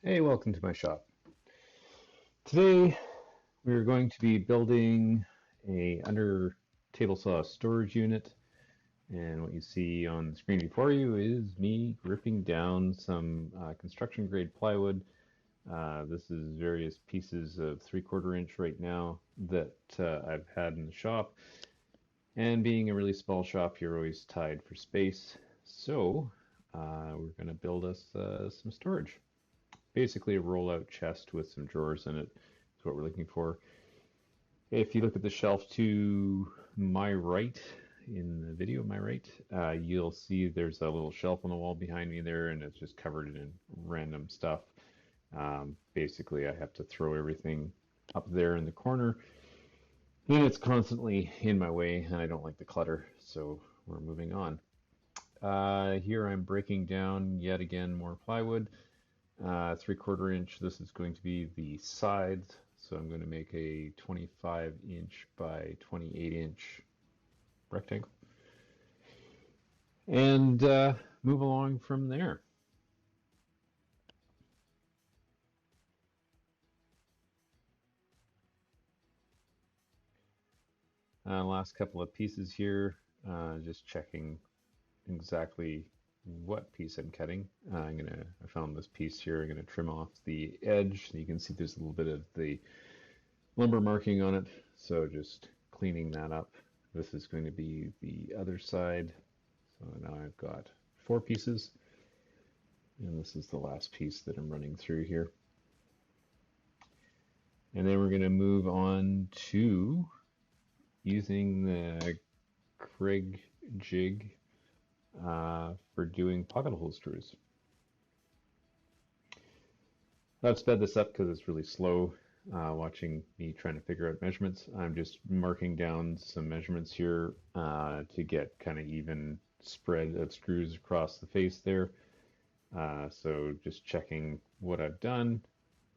Hey, welcome to my shop. Today we're going to be building a under table saw storage unit, and what you see on the screen before you is me ripping down some construction grade plywood. This is various pieces of 3/4 inch right now that I've had in the shop, and being a really small shop, you're always tied for space, so we're going to build us some storage. Basically a roll-out chest with some drawers in it is what we're looking for. If you look at the shelf to my right, in the video, my right, you'll see there's a little shelf on the wall behind me there, and it's just covered in random stuff. Basically, I have to throw everything up there in the corner, and it's constantly in my way, and I don't like the clutter, so we're moving on. Here I'm breaking down yet again more plywood. 3/4 inch. This is going to be the sides. So I'm going to make a 25-inch by 28-inch rectangle and move along from there. Last couple of pieces here, just checking exactly what piece I'm cutting. I found this piece here. I'm gonna trim off the edge. You can see there's a little bit of the lumber marking on it, so just cleaning that up. This is going to be the other side. So now I've got 4 pieces, and this is the last piece that I'm running through here. And then we're going to move on to using the Craig jig for doing pocket hole screws. I've sped this up because it's really slow watching me trying to figure out measurements. I'm just marking down some measurements here to get kind of even spread of screws across the face there. So just checking what I've done,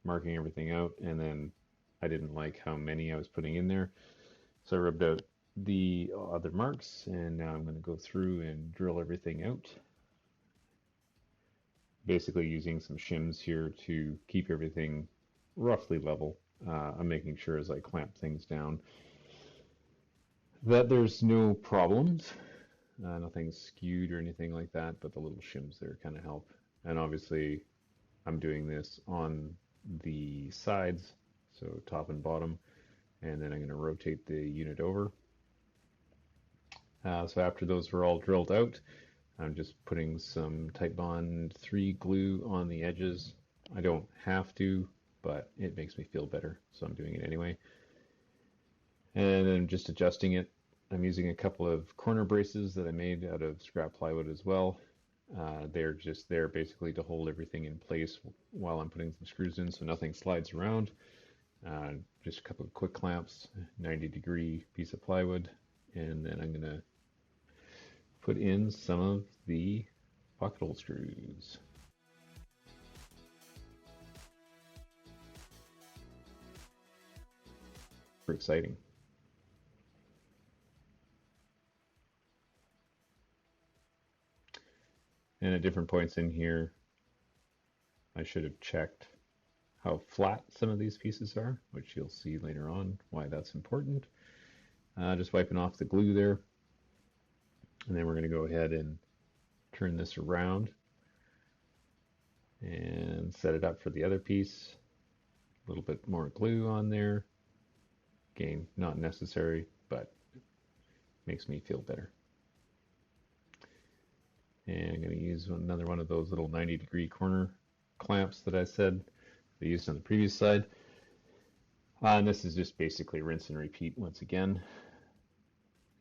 marking everything out, and then I didn't like how many I was putting in there. So I rubbed out the other marks, and now I'm going to go through and drill everything out. Basically using some shims here to keep everything roughly level. I'm making sure as I clamp things down that there's no problems. Nothing's skewed or anything like that, but the little shims there kind of help. And obviously I'm doing this on the sides, so top and bottom, and then I'm going to rotate the unit over. So after those are all drilled out, I'm just putting some Titebond 3 glue on the edges. I don't have to, but it makes me feel better, so I'm doing it anyway. And then just adjusting it. I'm using a couple of corner braces that I made out of scrap plywood as well. They're just there basically to hold everything in place while I'm putting some screws in so nothing slides around. Just a couple of quick clamps, 90-degree piece of plywood, and then I'm going to put in some of the pocket hole screws. Super exciting. And at different points in here, I should have checked how flat some of these pieces are, which you'll see later on why that's important. Just wiping off the glue there. And then we're going to go ahead and turn this around and set it up for the other piece. A little bit more glue on there. Again, not necessary, but makes me feel better. And I'm going to use another one of those little 90-degree corner clamps that I said I used on the previous side. And this is just basically rinse and repeat once again.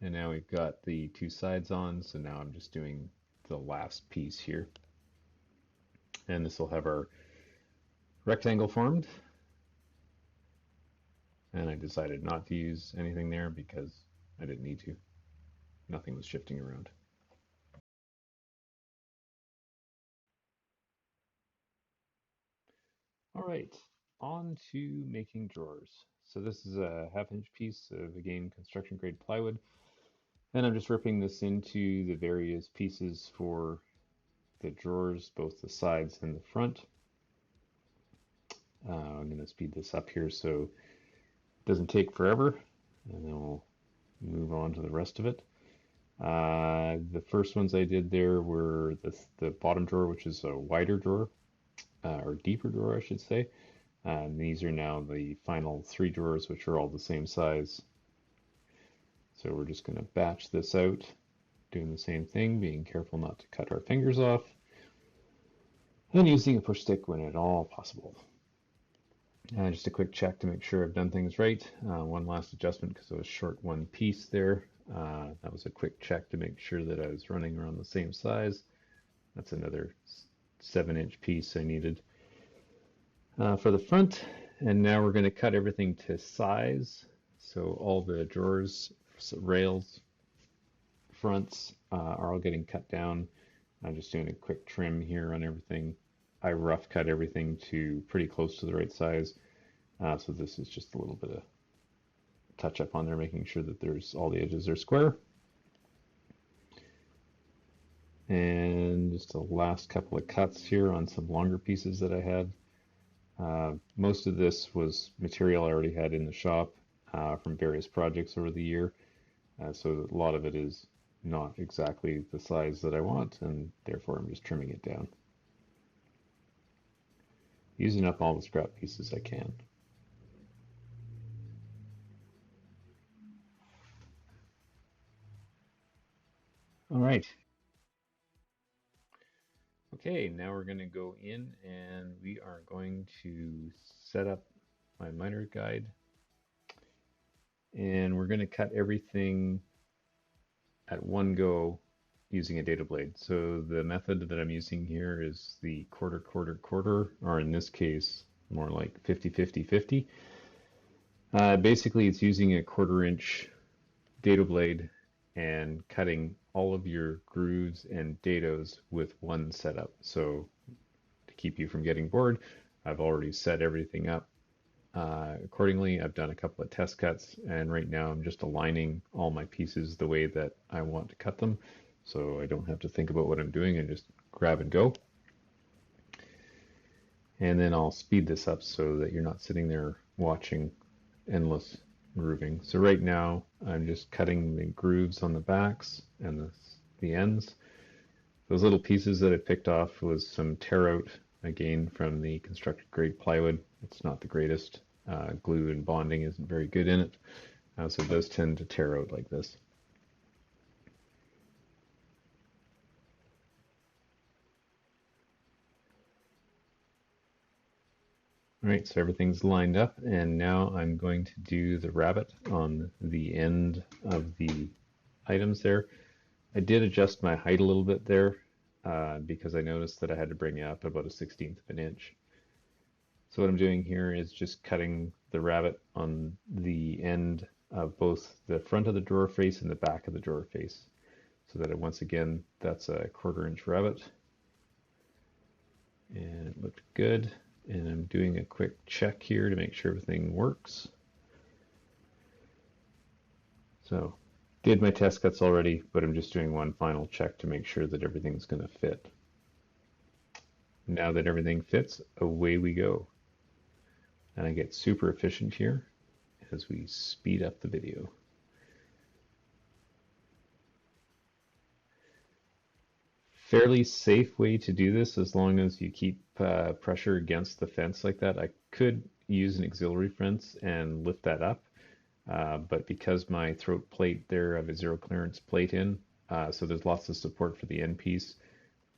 And now we've got the 2 sides on, so now I'm just doing the last piece here. And this will have our rectangle formed. And I decided not to use anything there because I didn't need to. Nothing was shifting around. All right, on to making drawers. So this is a 1/2 inch piece of, again, construction grade plywood. And I'm just ripping this into the various pieces for the drawers, both the sides and the front. I'm going to speed this up here so it doesn't take forever, and then we'll move on to the rest of it. The first ones I did there were the bottom drawer, which is a wider drawer, or deeper drawer, I should say. And these are now the final 3 drawers, which are all the same size. So we're just going to batch this out, doing the same thing, being careful not to cut our fingers off, and using a push stick when at all possible. Just a quick check to make sure I've done things right. One last adjustment because it was short one piece there. That was a quick check to make sure that I was running around the same size. That's another 7-inch piece I needed for the front. And now we're going to cut everything to size. So all the drawers, rails, fronts are all getting cut down. I'm just doing a quick trim here on everything. I rough cut everything to pretty close to the right size. So this is just a little bit of touch up on there, making sure that there's all the edges are square. And just the last couple of cuts here on some longer pieces that I had. Most of this was material I already had in the shop from various projects over the year. So a lot of it is not exactly the size that I want, and therefore I'm just trimming it down. Using up all the scrap pieces I can. All right. Okay, now we're going to go in and we are going to set up my miter guide. And we're going to cut everything at one go using a dado blade. So the method that I'm using here is the quarter, quarter, quarter, or in this case, more like 50, 50, 50. Basically, it's using a 1/4 inch dado blade and cutting all of your grooves and dados with one setup. So to keep you from getting bored, I've already set everything up accordingly. I've done a couple of test cuts, and right now I'm just aligning all my pieces the way that I want to cut them, so I don't have to think about what I'm doing and just grab and go. And then I'll speed this up so that you're not sitting there watching endless grooving. So right now I'm just cutting the grooves on the backs and the ends. Those little pieces that I picked off was some tear out, again from the constructed grade plywood. It's not the greatest. Glue and bonding isn't very good in it, so it does tend to tear out like this. All right, so everything's lined up, and now I'm going to do the rabbet on the end of the items there. I did adjust my height a little bit there because I noticed that I had to bring it up about 1/16 of an inch. So what I'm doing here is just cutting the rabbet on the end of both the front of the drawer face and the back of the drawer face. So that once again, that's a 1/4 inch rabbet. And it looked good. And I'm doing a quick check here to make sure everything works. So did my test cuts already, but I'm just doing one final check to make sure that everything's going to fit. Now that everything fits, away we go. And I get super efficient here as we speed up the video. Fairly safe way to do this as long as you keep pressure against the fence like that. I could use an auxiliary fence and lift that up, but because my throat plate there, I have a zero clearance plate in, so there's lots of support for the end piece.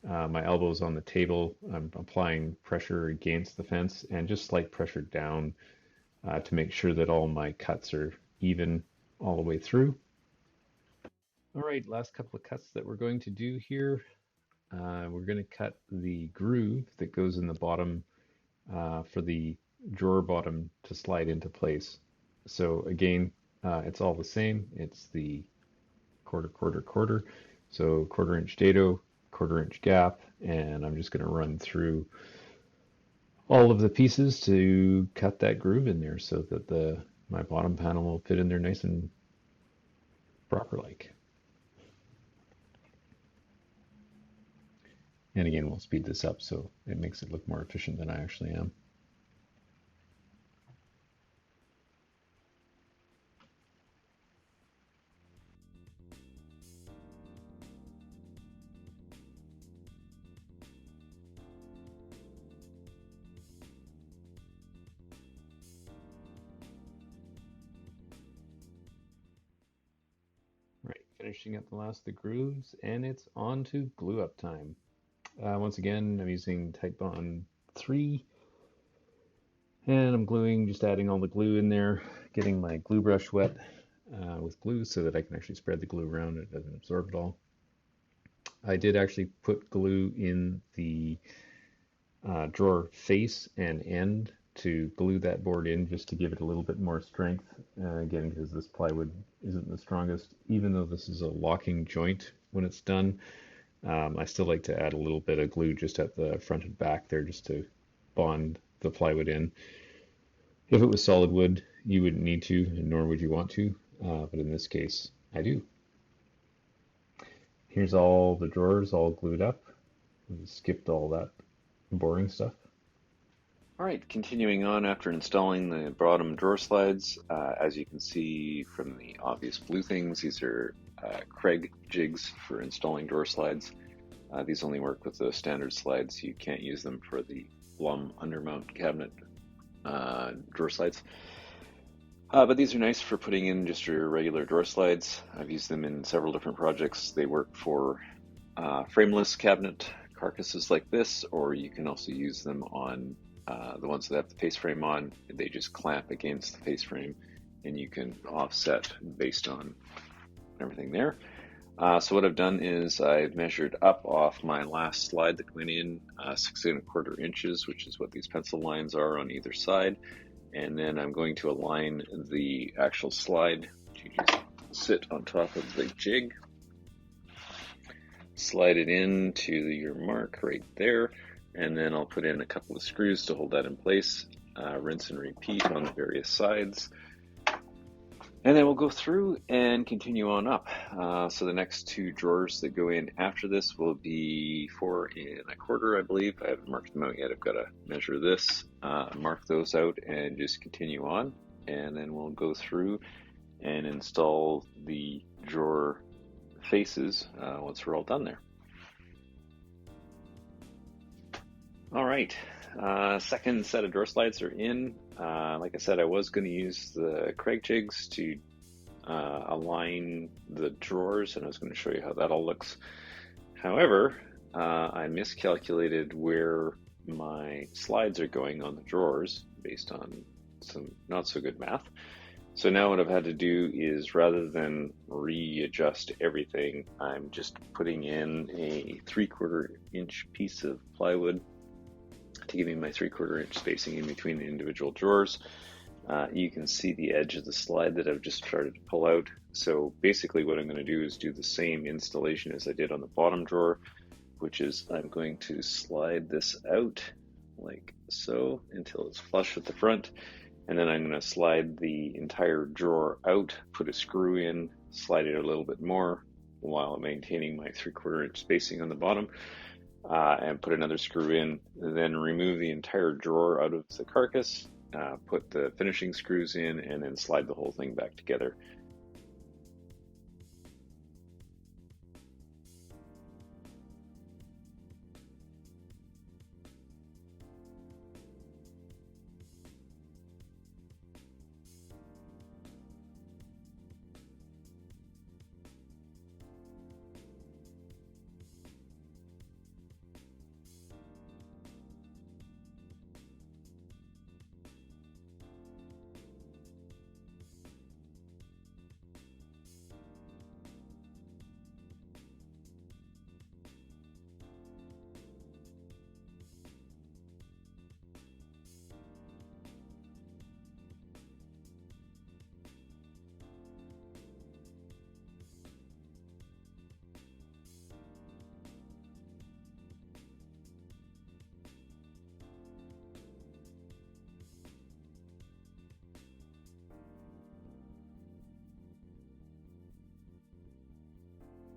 My elbow's on the table. I'm applying pressure against the fence and just slight pressure down to make sure that all my cuts are even all the way through. All right, last couple of cuts that we're going to do here. We're going to cut the groove that goes in the bottom for the drawer bottom to slide into place. So again, it's all the same. It's the quarter, quarter, quarter. So 1/4 inch dado, 1/4 inch gap, and I'm just going to run through all of the pieces to cut that groove in there so that my bottom panel will fit in there nice and proper like. And again, we'll speed this up so it makes it look more efficient than I actually am. finishing up the last of the grooves, and it's on to glue up time. Once again, I'm using Titebond 3, and I'm gluing, just adding all the glue in there, getting my glue brush wet with glue so that I can actually spread the glue around and it doesn't absorb it all. I did actually put glue in the drawer face and end to glue that board in, just to give it a little bit more strength, again, because this plywood isn't the strongest. Even though this is a locking joint when it's done, I still like to add a little bit of glue just at the front and back there, just to bond the plywood in. If it was solid wood, you wouldn't need to, nor would you want to, but in this case, I do. Here's all the drawers all glued up. We skipped all that boring stuff. All right, continuing on after installing the bottom drawer slides, as you can see from the obvious blue things, these are Craig jigs for installing drawer slides. These only work with the standard slides. You can't use them for the Blum undermount cabinet drawer slides. But these are nice for putting in just your regular drawer slides. I've used them in several different projects. They work for frameless cabinet carcasses like this, or you can also use them on the ones that have the face frame on. They just clamp against the face frame, and you can offset based on everything there. So what I've done is I've measured up off my last slide that went in 6¼ inches, which is what these pencil lines are on either side. And then I'm going to align the actual slide to just sit on top of the jig. Slide it into your mark right there, and then I'll put in a couple of screws to hold that in place. Rinse and repeat on the various sides. And then we'll go through and continue on up. So the next two drawers that go in after this will be 4¼ I believe. I haven't marked them out yet. I've got to measure this, mark those out, and just continue on. And then we'll go through and install the drawer faces once we're all done there. All right, second set of drawer slides are in. Like I said, I was going to use the Craig jigs to align the drawers, and I was going to show you how that all looks. However, I miscalculated where my slides are going on the drawers based on some not so good math. So now what I've had to do is, rather than readjust everything, I'm just putting in a 3/4 inch piece of plywood to give me my 3/4 inch spacing in between the individual drawers. You can see the edge of the slide that I've just started to pull out. So basically what I'm going to do is do the same installation as I did on the bottom drawer, which is I'm going to slide this out like so until it's flush with the front. And then I'm going to slide the entire drawer out, put a screw in, slide it a little bit more while maintaining my 3/4 inch spacing on the bottom, and put another screw in, then remove the entire drawer out of the carcass, put the finishing screws in, and then slide the whole thing back together.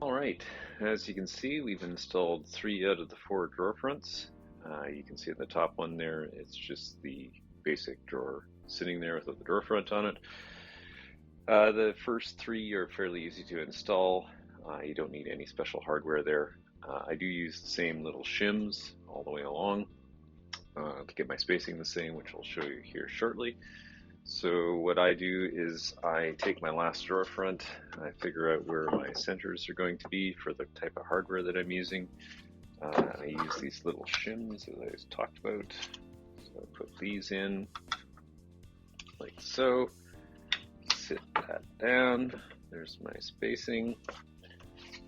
All right, as you can see, we've installed 3 out of the 4 drawer fronts. You can see at the top one there, it's just the basic drawer sitting there without the drawer front on it. The first 3 are fairly easy to install. You don't need any special hardware there. I do use the same little shims all the way along to get my spacing the same, which I'll show you here shortly. So what I do is I take my last drawer front, I figure out where my centers are going to be for the type of hardware that I'm using. I use these little shims as I just talked about. So I put these in like so, sit that down, there's my spacing.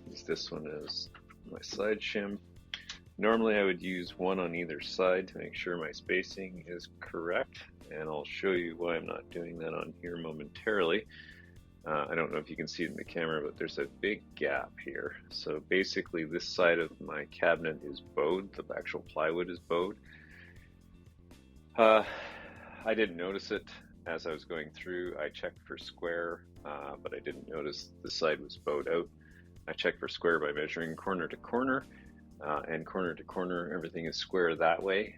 Use this one as my side shim. Normally I would use one on either side to make sure my spacing is correct, and I'll show you why I'm not doing that on here momentarily. I don't know if you can see it in the camera, but there's a big gap here. So basically this side of my cabinet is bowed, the actual plywood is bowed. I didn't notice it as I was going through. I checked for square, but I didn't notice the side was bowed out. I checked for square by measuring corner to corner. And corner to corner, everything is square that way.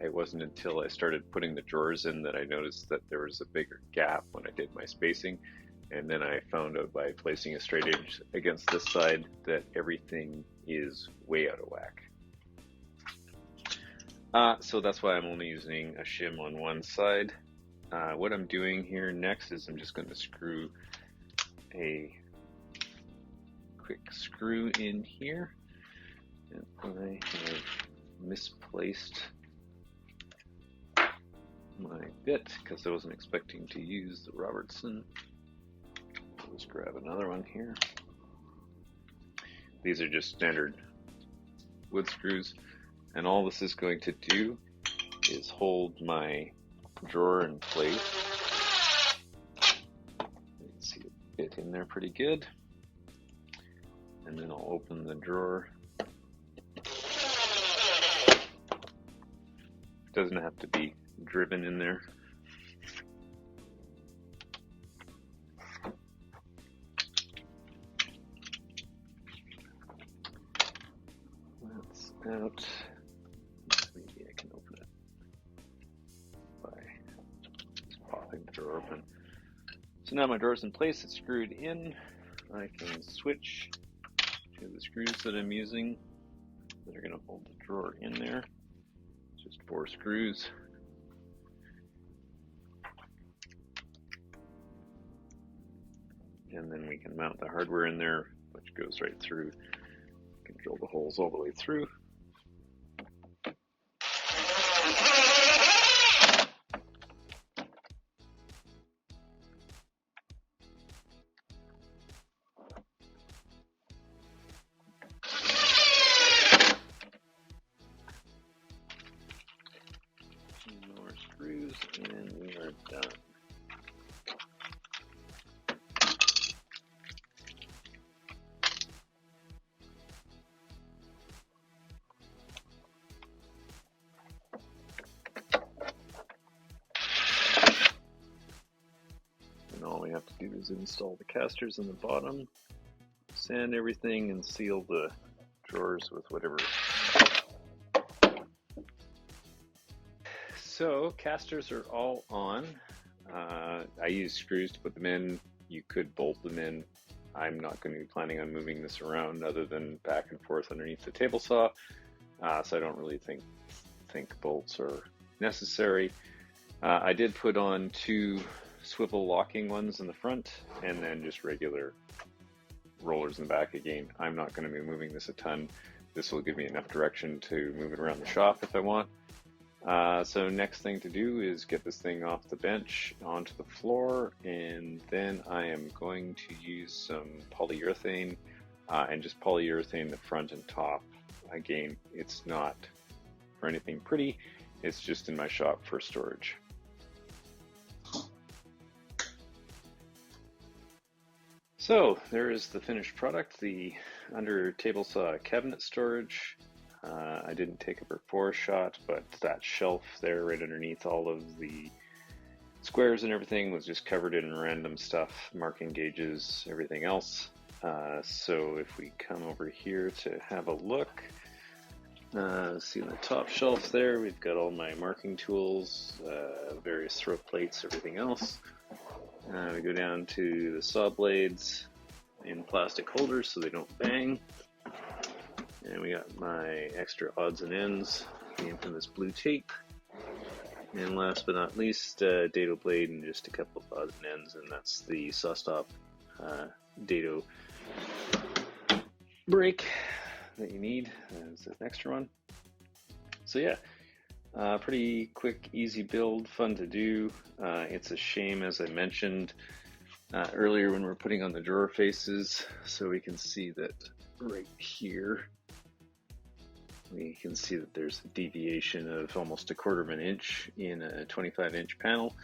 It wasn't until I started putting the drawers in that I noticed that there was a bigger gap when I did my spacing. And then I found out by placing a straight edge against this side that everything is way out of whack. So that's why I'm only using a shim on one side. What I'm doing here next is I'm just going to screw a quick screw in here. And I have misplaced my bit because I wasn't expecting to use the Robertson. I'll just grab another one here. These are just standard wood screws, and all this is going to do is hold my drawer in place. You can see it fit in there pretty good. And then I'll open the drawer. Doesn't have to be driven in there. That's out. Maybe I can open it by just popping the drawer open. So now my drawer's in place, it's screwed in. I can switch to the screws that I'm using that are going to hold the drawer in there. Just 4 screws. And then we can mount the hardware in there, which goes right through. You can drill the holes all the way through. More screws, and we are done. And all we have to do is install the casters in the bottom, sand everything, and seal the drawers with whatever. So casters are all on. I use screws to put them in. You could bolt them in. I'm not going to be planning on moving this around other than back and forth underneath the table saw. So I don't really think bolts are necessary. I did put on 2 swivel locking ones in the front and then just regular rollers in the back. Again, I'm not going to be moving this a ton. This will give me enough direction to move it around the shop if I want. So next thing to do is get this thing off the bench onto the floor, and then I am going to use some polyurethane and just polyurethane the front and top. Again, it's not for anything pretty, it's just in my shop for storage. So there is the finished product, the under TableSaw cabinet storage. I didn't take a before shot, but that shelf there right underneath all of the squares and everything was just covered in random stuff, marking gauges, everything else. So if we come over here to have a look, see on the top shelf there, we've got all my marking tools, various throat plates, everything else. We go down to the saw blades in plastic holders so they don't bang. And we got my extra odds and ends, the infamous blue tape. And last but not least, dado blade and just a couple of odds and ends, and that's the saw stop dado brake that you need as an extra one. So yeah, pretty quick, easy build, fun to do. It's a shame, as I mentioned earlier when we're putting on the drawer faces, so we can see that right here, we can see that there's a deviation of almost 1/4 of an inch in a 25-inch panel.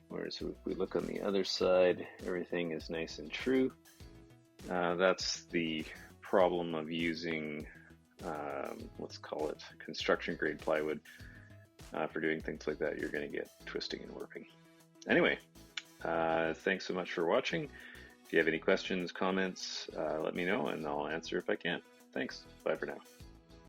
Whereas if we look on the other side, everything is nice and true. That's the problem of using, let's call it construction grade plywood. For doing things like that, you're going to get twisting and warping. Anyway, thanks so much for watching. If you have any questions, comments, let me know and I'll answer if I can. Thanks. Bye for now.